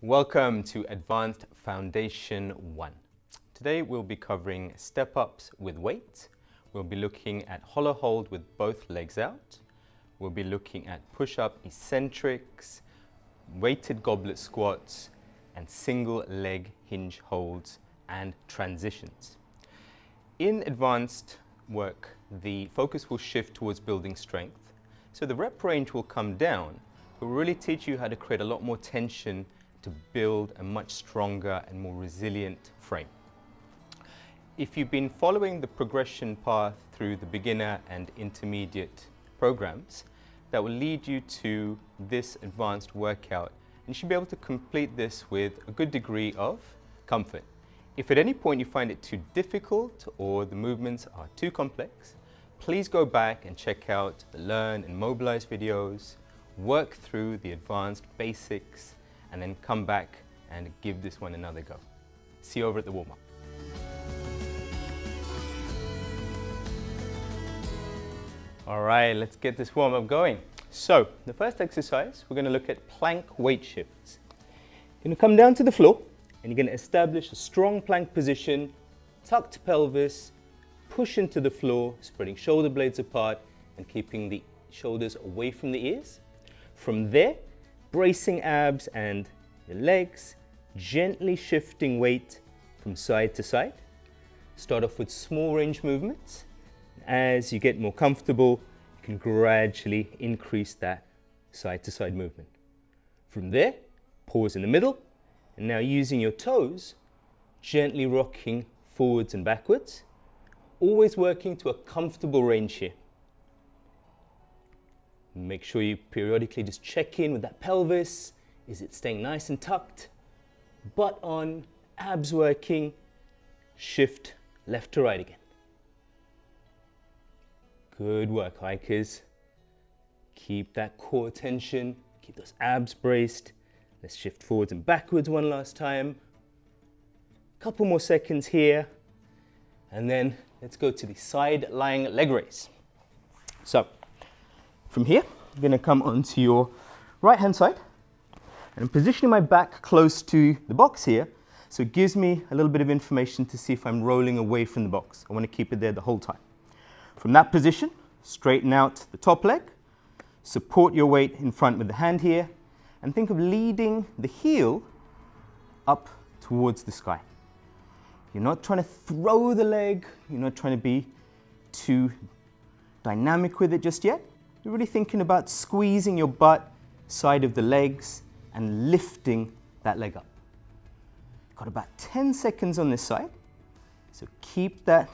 Welcome to Advanced Foundation 1. Today we'll be covering step-ups with weight. We'll be looking at hollow hold with both legs out. We'll be looking at push-up eccentrics, weighted goblet squats, and single leg hinge holds and transitions. In advanced work, the focus will shift towards building strength. So the rep range will come down, but will really teach you how to create a lot more tension to build a much stronger and more resilient frame. If you've been following the progression path through the beginner and intermediate programs, that will lead you to this advanced workout. And you should be able to complete this with a good degree of comfort. If at any point you find it too difficult or the movements are too complex, please go back and check out the Learn and Mobilize videos, work through the advanced basics, and then come back and give this one another go. See you over at the warm-up. All right, let's get this warm-up going. So, the first exercise, we're going to look at plank weight shifts. You're going to come down to the floor, and you're going to establish a strong plank position, tucked pelvis, push into the floor, spreading shoulder blades apart, and keeping the shoulders away from the ears. From there, bracing abs and your legs, gently shifting weight from side to side. Start off with small range movements. As you get more comfortable, you can gradually increase that side to side movement. From there, pause in the middle, and now using your toes, gently rocking forwards and backwards, always working to a comfortable range here. Make sure you periodically just check in with that pelvis. Is it staying nice and tucked? Butt on, abs working. Shift left to right again. Good work, hikers. Keep that core tension. Keep those abs braced. Let's shift forwards and backwards one last time. Couple more seconds here. And then let's go to the side lying leg raise. So, from here, I'm going to come onto your right-hand side, and I'm positioning my back close to the box here, so it gives me a little bit of information to see if I'm rolling away from the box. I want to keep it there the whole time. From that position, straighten out the top leg, support your weight in front with the hand here, and think of leading the heel up towards the sky. You're not trying to throw the leg, you're not trying to be too dynamic with it just yet. You're really thinking about squeezing your butt, side of the legs, and lifting that leg up. Got about 10 seconds on this side, so keep that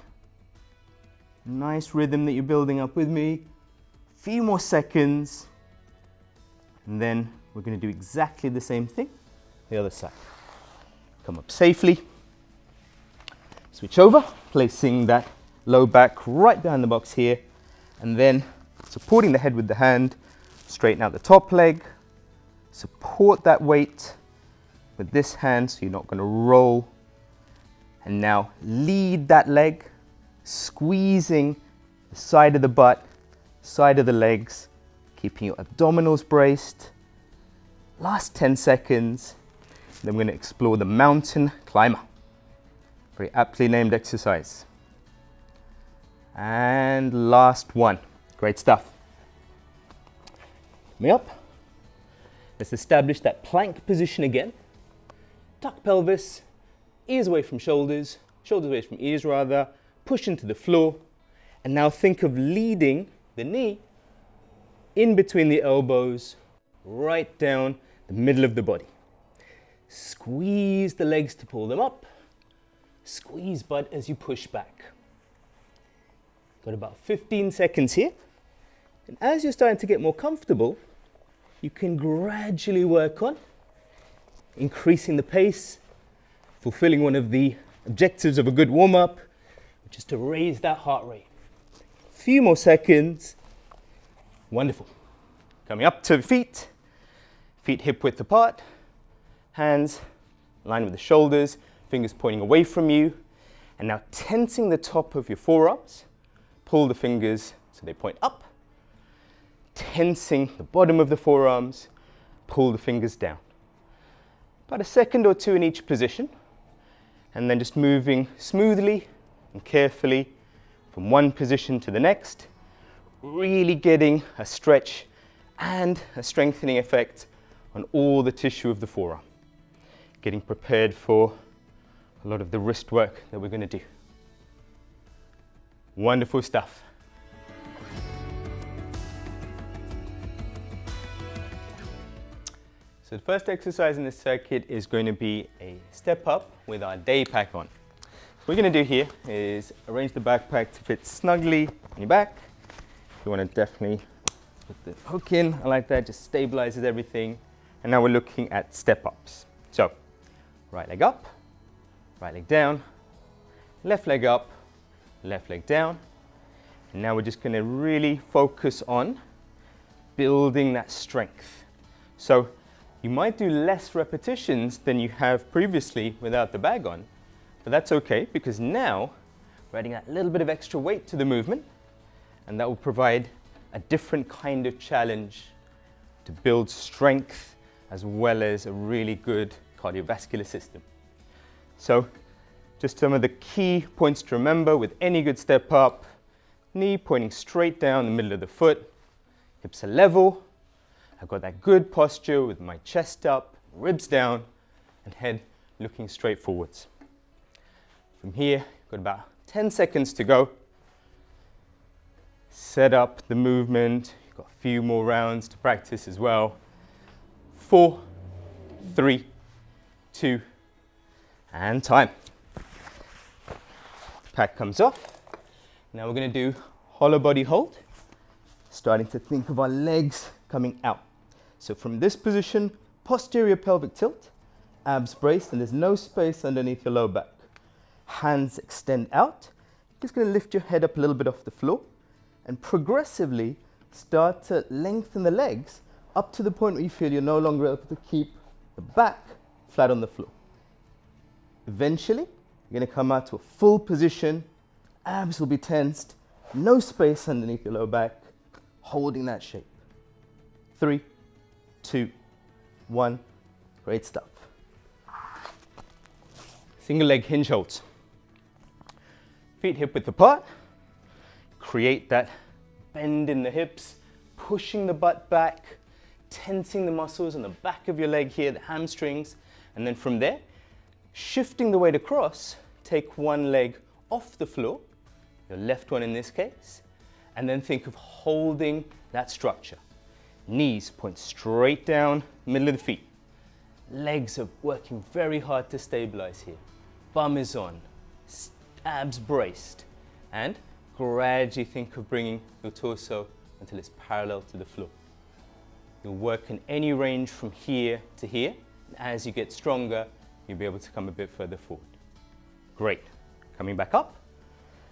nice rhythm that you're building up with me. Few more seconds, and then we're going to do exactly the same thing the other side. Come up safely, switch over, placing that low back right behind the box here, and then supporting the head with the hand, straighten out the top leg, support that weight with this hand so you're not going to roll, and now lead that leg, squeezing the side of the butt, side of the legs, keeping your abdominals braced. Last 10 seconds, then we're going to explore the mountain climber. Very aptly named exercise. And last one. Great stuff. Me up. Let's establish that plank position again. Tuck pelvis, ears away from shoulders, shoulders away from ears rather, push into the floor, and now think of leading the knee in between the elbows, right down the middle of the body. Squeeze the legs to pull them up, squeeze butt as you push back. Got about 15 seconds here. And as you're starting to get more comfortable, you can gradually work on increasing the pace, fulfilling one of the objectives of a good warm-up, which is to raise that heart rate. A few more seconds. Wonderful. Coming up to feet, feet hip width apart, hands in line with the shoulders, fingers pointing away from you, and now tensing the top of your forearms, pull the fingers so they point up, tensing the bottom of the forearms, pull the fingers down. about a second or two in each position, and then just moving smoothly and carefully from one position to the next, really getting a stretch and a strengthening effect on all the tissue of the forearm, getting prepared for a lot of the wrist work that we're going to do. Wonderful stuff. So the first exercise in this circuit is going to be a step up with our day pack on. What we're going to do here is arrange the backpack to fit snugly on your back. You want to definitely put the hook in, I like that, just stabilizes everything. And now we're looking at step ups. So, right leg up, right leg down, left leg up, left leg down. And now we're just going to really focus on building that strength. So, you might do less repetitions than you have previously without the bag on, but that's okay because now we're adding that little bit of extra weight to the movement, and that will provide a different kind of challenge to build strength as well as a really good cardiovascular system. So just some of the key points to remember with any good step up: knee pointing straight down the middle of the foot, hips are level, I've got that good posture with my chest up, ribs down, and head looking straight forwards. From here, got about 10 seconds to go. Set up the movement. You've got a few more rounds to practice as well. 4, 3, 2, and time. Pack comes off. Now we're going to do hollow body hold, starting to think of our legs coming out. So from this position, posterior pelvic tilt, abs braced, and there's no space underneath your low back. Hands extend out. Just going to lift your head up a little bit off the floor and progressively start to lengthen the legs up to the point where you feel you're no longer able to keep the back flat on the floor. Eventually, you're going to come out to a full position. Abs will be tensed, no space underneath your low back, holding that shape. 3, 2, 1. Great stuff. Single leg hinge holds. Feet hip width apart. Create that bend in the hips, pushing the butt back, tensing the muscles on the back of your leg here, the hamstrings. And then from there, shifting the weight across, take one leg off the floor, your left one in this case, and then think of holding that structure. Knees point straight down, middle of the feet. Legs are working very hard to stabilize here. Bum is on, abs braced, and gradually think of bringing your torso until it's parallel to the floor. You'll work in any range from here to here. As you get stronger, you'll be able to come a bit further forward. Great. Coming back up.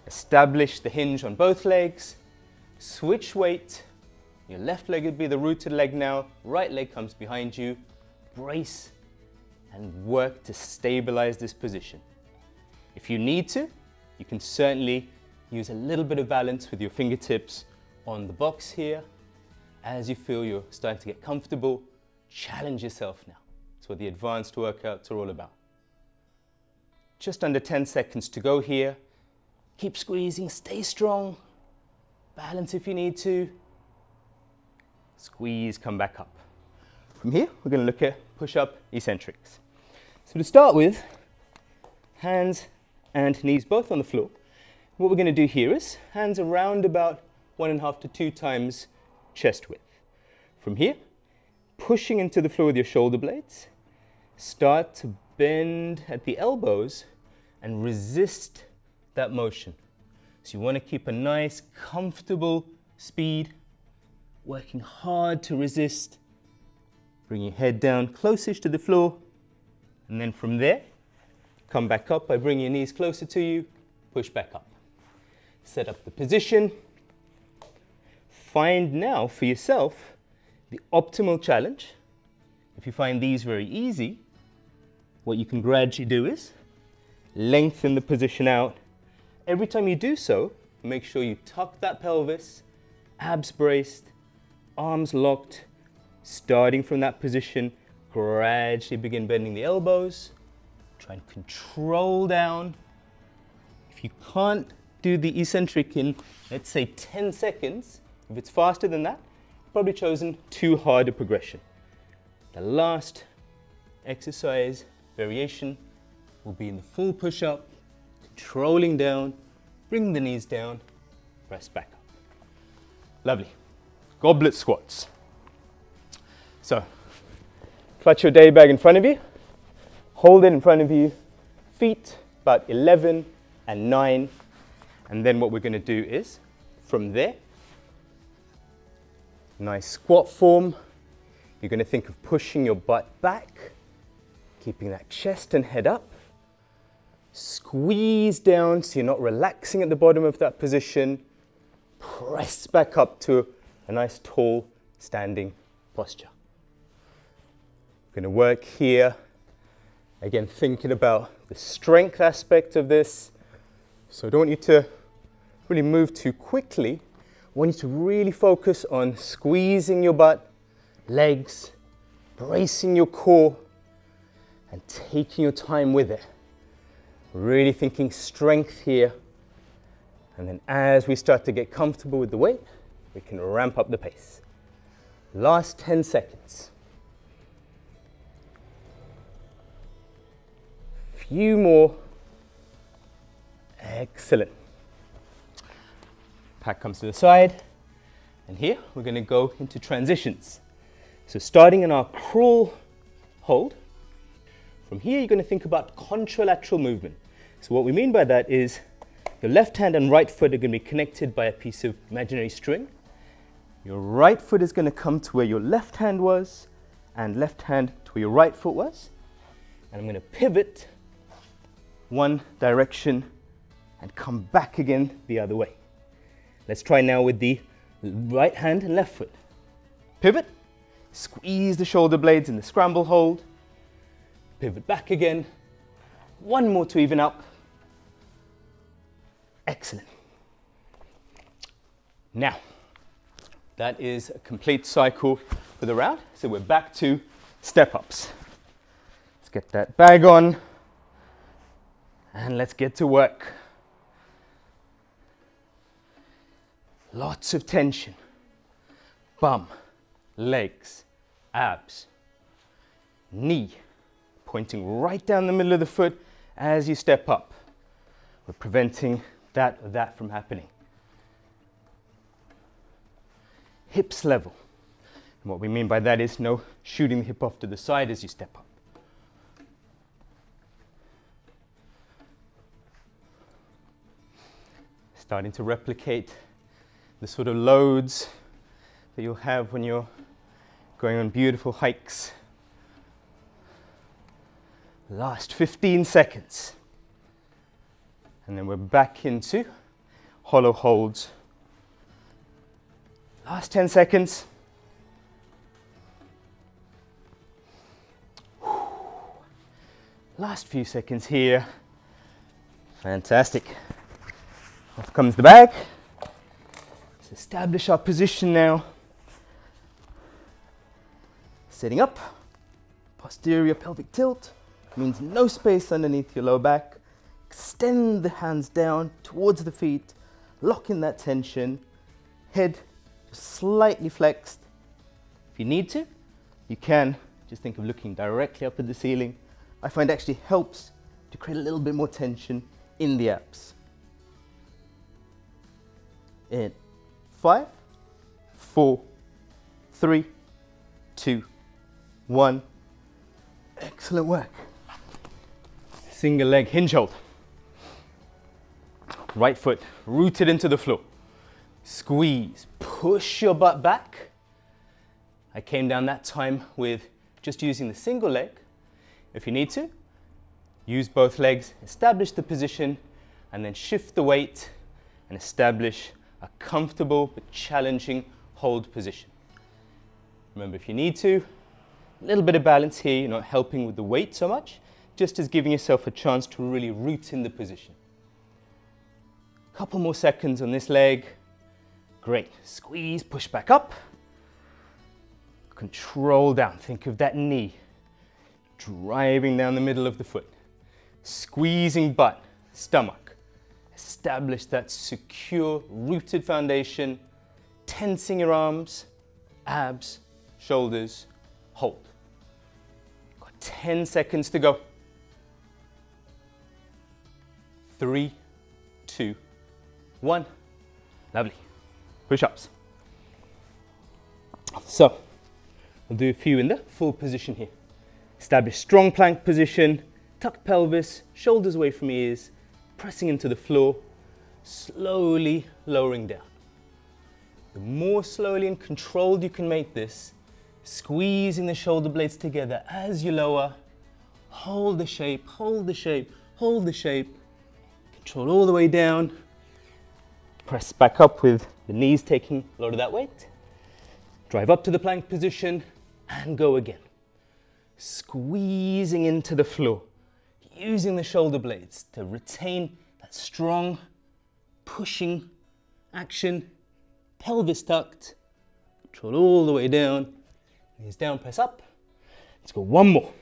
Establish the hinge on both legs. Switch weight. Your left leg would be the rooted leg now. Right leg comes behind you. Brace and work to stabilize this position. If you need to, you can certainly use a little bit of balance with your fingertips on the box here. As you feel you're starting to get comfortable, challenge yourself now. That's what the advanced workouts are all about. Just under 10 seconds to go here. Keep squeezing, stay strong. Balance if you need to. Squeeze, come back up. From here, we're going to look at push-up eccentrics. So to start with, hands and knees both on the floor. What we're going to do here is hands around about 1.5 to 2 times chest width. From here, pushing into the floor with your shoulder blades, start to bend at the elbows and resist that motion. So you want to keep a nice, comfortable speed, working hard to resist. Bring your head down closest to the floor, and then from there, come back up by bringing your knees closer to you, push back up. Set up the position. Find now for yourself the optimal challenge. If you find these very easy, what you can gradually do is lengthen the position out. Every time you do so, make sure you tuck that pelvis, abs braced, arms locked, starting from that position, gradually begin bending the elbows. Try and control down. If you can't do the eccentric in, let's say, 10 seconds, if it's faster than that, you've probably chosen too hard a progression. The last exercise variation will be in the full push-up, controlling down, bring the knees down, press back up. Lovely. Goblet squats. So, clutch your day bag in front of you, hold it in front of you, feet about 11 and 9, and then what we're going to do is, from there, nice squat form, you're going to think of pushing your butt back, keeping that chest and head up, squeeze down so you're not relaxing at the bottom of that position, press back up to a nice tall standing posture. We're going to work here, again thinking about the strength aspect of this, so I don't want you to really move too quickly. I want you to really focus on squeezing your butt, legs, bracing your core, and taking your time with it. Really thinking strength here, and then as we start to get comfortable with the weight, we can ramp up the pace. Last 10 seconds. Few more. Excellent. Pack comes to the side, and here we're going to go into transitions. So starting in our crawl hold, from here you're going to think about contralateral movement. So what we mean by that is your left hand and right foot are going to be connected by a piece of imaginary string. Your right foot is going to come to where your left hand was, and left hand to where your right foot was. And I'm going to pivot one direction and come back again the other way. Let's try now with the right hand and left foot. Pivot, squeeze the shoulder blades in the scramble hold, pivot back again, one more to even up. Excellent. Now, that is a complete cycle for the round, so we're back to step-ups. Let's get that bag on, and let's get to work. Lots of tension. Bum, legs, abs, knee, pointing right down the middle of the foot as you step up. We're preventing that from happening. Hips level. And what we mean by that is no shooting the hip off to the side as you step up. Starting to replicate the sort of loads that you'll have when you're going on beautiful hikes. Last 15 seconds. And then we're back into hollow holds. Last 10 seconds. Last few seconds here. Fantastic. Off comes the bag. Let's establish our position now. Sitting up. Posterior pelvic tilt. Means no space underneath your lower back. Extend the hands down towards the feet. Lock in that tension. Head slightly flexed. If you need to, you can just think of looking directly up at the ceiling. I find it actually helps to create a little bit more tension in the abs. In 5, 4, 3, 2, 1. Excellent work. Single leg hinge hold. Right foot rooted into the floor. Squeeze, push your butt back. I came down that time with just using the single leg. If you need to, use both legs, establish the position, and then shift the weight and establish a comfortable but challenging hold position. Remember, if you need to, a little bit of balance here, you're not helping with the weight so much, just as giving yourself a chance to really root in the position. Couple more seconds on this leg. Great. Squeeze, push back up. Control down. Think of that knee driving down the middle of the foot, squeezing butt, stomach. Establish that secure, rooted foundation, tensing your arms, abs, shoulders, hold. Got 10 seconds to go. 3, 2, 1. Lovely. Push-ups. So, we'll do a few in the full position here. Establish strong plank position, tuck pelvis, shoulders away from ears, pressing into the floor, slowly lowering down. The more slowly and controlled you can make this, squeezing the shoulder blades together as you lower, hold the shape, hold the shape, hold the shape, control all the way down, press back up with the knees taking a lot of that weight, drive up to the plank position and go again. Squeezing into the floor, using the shoulder blades to retain that strong pushing action, pelvis tucked, control all the way down, knees down, press up. Let's go one more.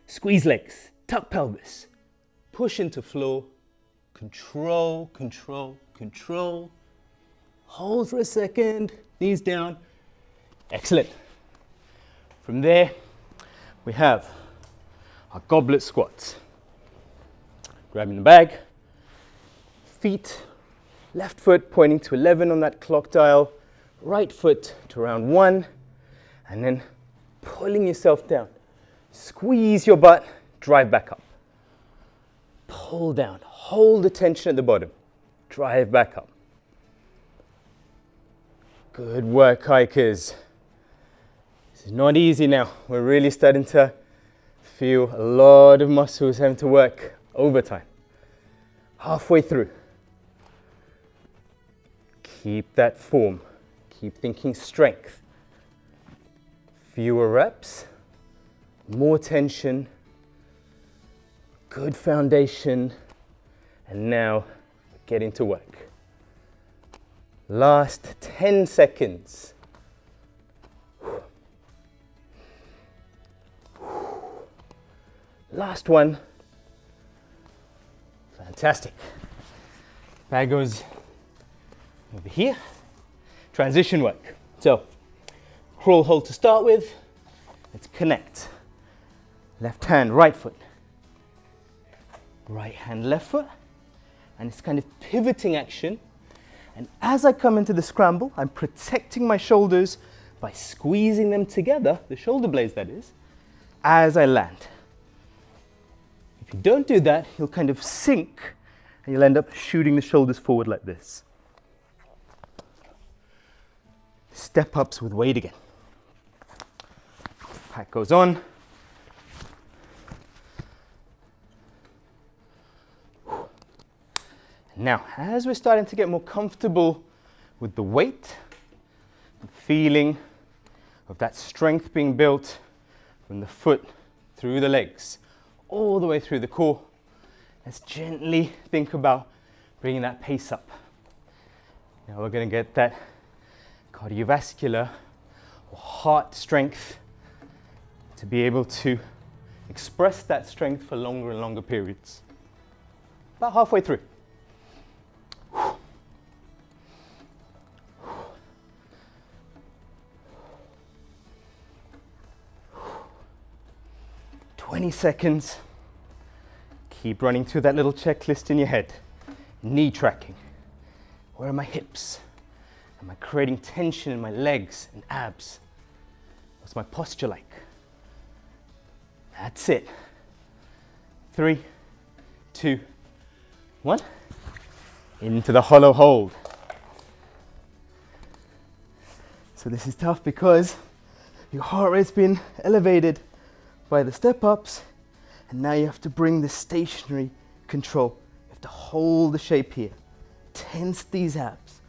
Squeeze legs, tuck pelvis, push into floor, control, control, control. Hold for a second, knees down. Excellent. From there, we have our goblet squats. Grabbing the bag, feet, left foot pointing to 11 on that clock dial, right foot to around 1, and then pulling yourself down. Squeeze your butt, drive back up. Pull down, hold the tension at the bottom, drive back up. Good work, hikers. This is not easy now. We're really starting to feel a lot of muscles having to work overtime. Halfway through. Keep that form. Keep thinking strength. Fewer reps, more tension, good foundation, and now getting to work. Last 10 seconds. Last one. Fantastic. Bag goes over here. Transition work. So, crawl hold to start with. Let's connect. Left hand, right foot. Right hand, left foot. And it's kind of pivoting action. And as I come into the scramble, I'm protecting my shoulders by squeezing them together, the shoulder blades that is, as I land. If you don't do that, you'll kind of sink and you'll end up shooting the shoulders forward like this. Step ups with weight again. Pack goes on. Now, as we're starting to get more comfortable with the weight, the feeling of that strength being built from the foot through the legs, all the way through the core, let's gently think about bringing that pace up. Now we're going to get that cardiovascular or heart strength to be able to express that strength for longer and longer periods. About halfway through. 20 seconds. Keep running through that little checklist in your head. Knee tracking. Where are my hips? Am I creating tension in my legs and abs? What's my posture like? That's it. 3, 2, 1. Into the hollow hold. So this is tough because your heart rate's been elevated by the step ups, and now you have to bring the stationary control. You have to hold the shape here. Tense these abs.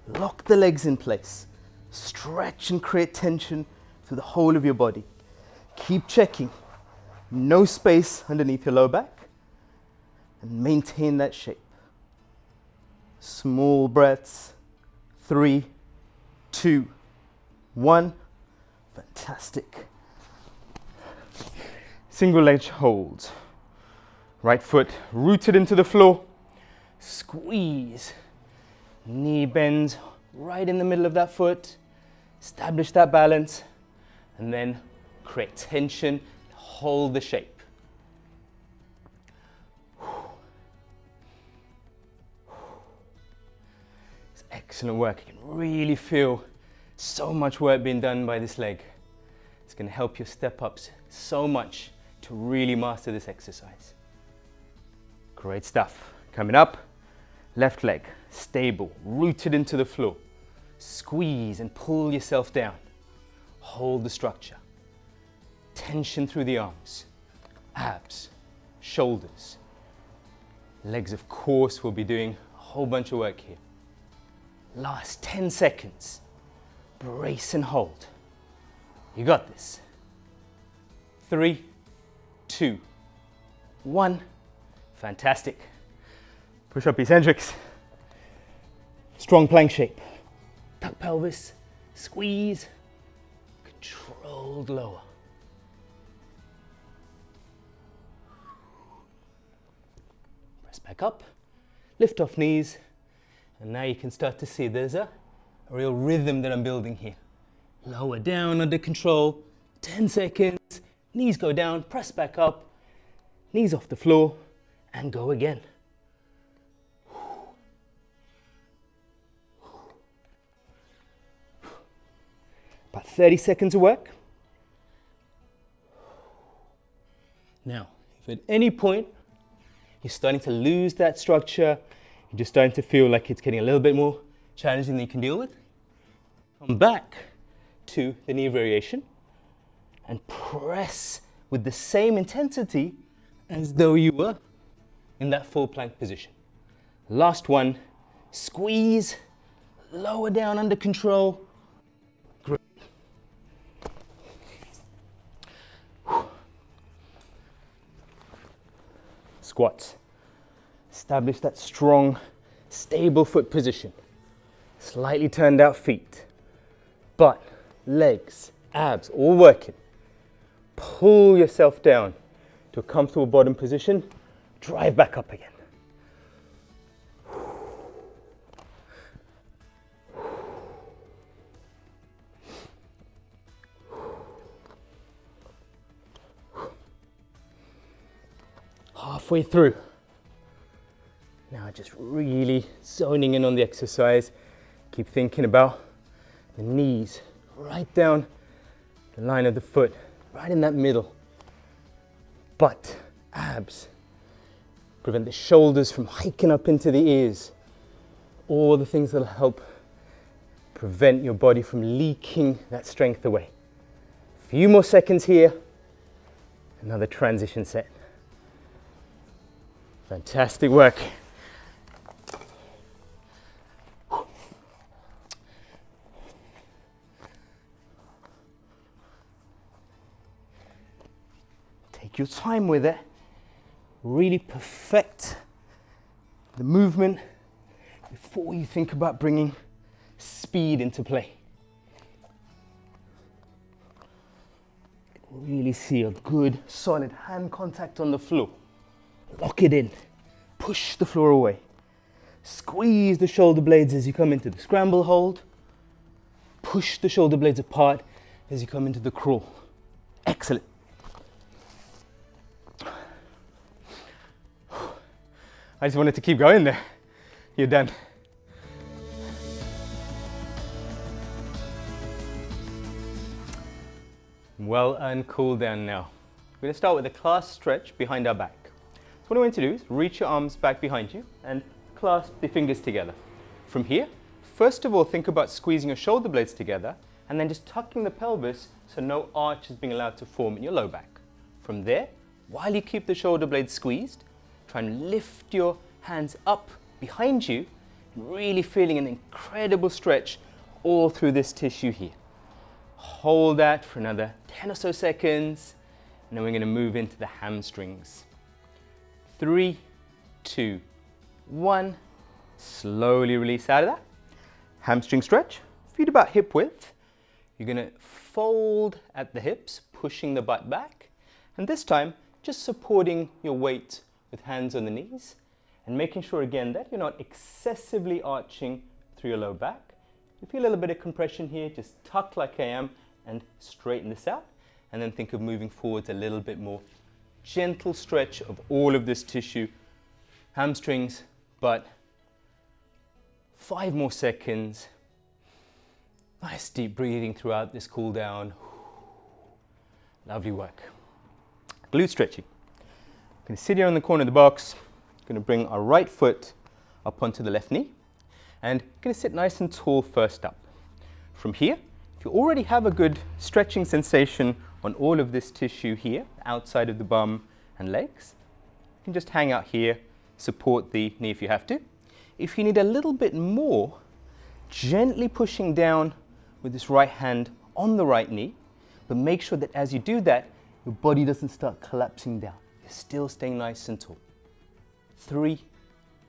Lock the legs in place. Stretch and create tension through the whole of your body. Keep checking. No space underneath your low back. And maintain that shape. Small breaths. 3, 2, 1. Fantastic. single leg hold. Right foot rooted into the floor. Squeeze. Knee bends right in the middle of that foot. Establish that balance. And then create tension. Hold the shape. It's excellent work. You can really feel so much work being done by this leg. It's going to help your step ups so much to really master this exercise. Great stuff. Coming up, left leg, stable, rooted into the floor. Squeeze and pull yourself down. Hold the structure. Tension through the arms, abs, shoulders. Legs, of course, will be doing a whole bunch of work here. Last 10 seconds. Brace and hold. You got this. 3, 2, 1. Fantastic. Push up eccentrics. Strong plank shape. Tuck pelvis. Squeeze. Controlled lower. Press back up. Lift off knees. And now you can start to see there's a real rhythm that I'm building here. Lower down under control. 10 seconds. Knees go down. Press back up. Knees off the floor. And go again. About 30 seconds of work. Now, if at any point you're starting to lose that structure, you're just starting to feel like it's getting a little bit more challenging than you can deal with, come back to the knee variation and press with the same intensity as though you were in that full plank position. Last one, squeeze, lower down under control. Great. Squats. Establish that strong, stable foot position. Slightly turned out feet. Butt, legs, abs, all working. Pull yourself down to a comfortable bottom position. Drive back up again. Halfway through. Now just really zoning in on the exercise. Keep thinking about the knees right down the line of the foot, right in that middle. Butt, abs. Prevent the shoulders from hiking up into the ears. All the things that will help prevent your body from leaking that strength away. A few more seconds here. Another transition set. Fantastic work. Take your time with it. Really perfect the movement before you think about bringing speed into play. Really see a good solid hand contact on the floor. Lock it in. Push the floor away. Squeeze the shoulder blades as you come into the scramble hold. Push the shoulder blades apart as you come into the crawl. Excellent. I just wanted to keep going there. You're done. Well earned cool down now. We're going to start with a clasp stretch behind our back. So what I want you to do is reach your arms back behind you and clasp the fingers together. From here, first of all, think about squeezing your shoulder blades together and then just tucking the pelvis so no arch is being allowed to form in your low back. From there, while you keep the shoulder blades squeezed, try and lift your hands up behind you, really feeling an incredible stretch all through this tissue here. Hold that for another 10 or so seconds, and then we're going to move into the hamstrings. 3, 2, 1. Slowly release out of that. Hamstring stretch, feet about hip width. You're going to fold at the hips, pushing the butt back, And this time, just supporting your weight with hands on the knees and making sure again that you're not excessively arching through your low back. If you feel a little bit of compression here, just tuck like I am and straighten this out. And then think of moving forwards a little bit more. Gentle stretch of all of this tissue, hamstrings, butt. 5 more seconds. Nice deep breathing throughout this cool down. Lovely work. Glute stretching. I'm going to sit here on the corner of the box. Going to bring our right foot up onto the left knee. And going to sit nice and tall first up. From here, if you already have a good stretching sensation on all of this tissue here, outside of the bum and legs, you can just hang out here, support the knee if you have to. If you need a little bit more, gently pushing down with this right hand on the right knee, but make sure that as you do that, your body doesn't start collapsing down. You're still staying nice and tall. 3,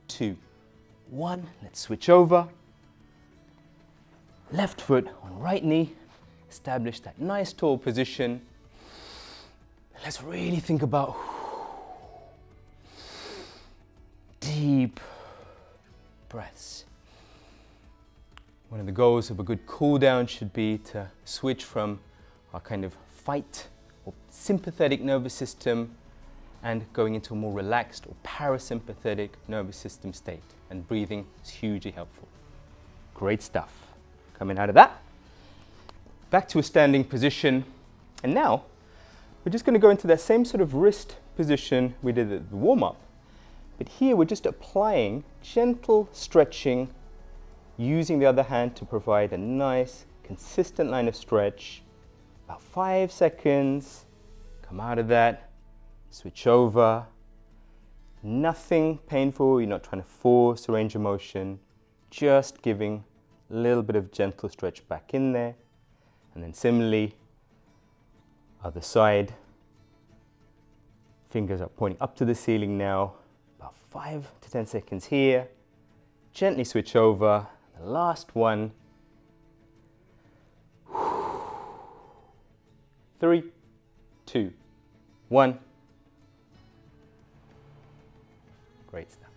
2, 1. Let's switch over. Left foot on right knee. Establish that nice tall position. Let's really think about deep breaths. One of the goals of a good cool down should be to switch from our kind of fight or sympathetic nervous system and going into a more relaxed or parasympathetic nervous system state. And breathing is hugely helpful. Great stuff. Coming out of that, back to a standing position. And now we're just going to go into that same sort of wrist position we did at the warm-up. But here we're just applying gentle stretching, using the other hand to provide a nice, consistent line of stretch. About 5 seconds. Come out of that. Switch over. Nothing painful. You're not trying to force a range of motion. Just giving a little bit of gentle stretch back in there. And then similarly, other side. Fingers are pointing up to the ceiling now. About 5 to 10 seconds here. Gently switch over. The last one. 3, 2, 1. Great stuff.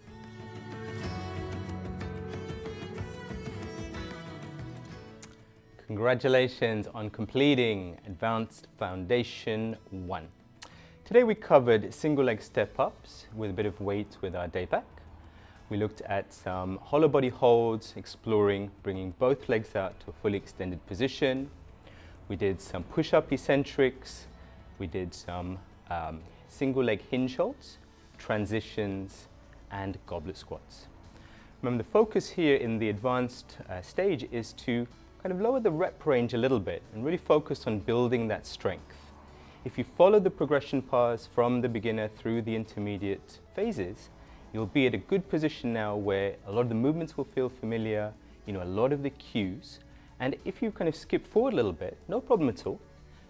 Congratulations on completing Advanced Foundation 1. Today we covered single leg step-ups with a bit of weight with our day pack. We looked at some hollow body holds, exploring bringing both legs out to a fully extended position. We did some push-up eccentrics. We did some single leg hinge holds, transitions, and goblet squats. Remember, the focus here in the advanced stage is to kind of lower the rep range a little bit and really focus on building that strength. If you follow the progression paths from the beginner through the intermediate phases, you'll be at a good position now where a lot of the movements will feel familiar, you know, a lot of the cues. And if you kind of skip forward a little bit, no problem at all.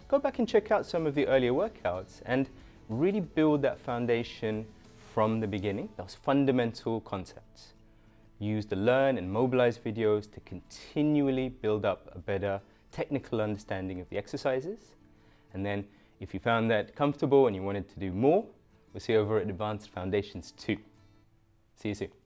Go back and check out some of the earlier workouts and really build that foundation from the beginning, those fundamental concepts. Use the Learn and Mobilize videos to continually build up a better technical understanding of the exercises. And then if you found that comfortable and you wanted to do more, we'll see you over at Advanced Foundations 2. See you soon.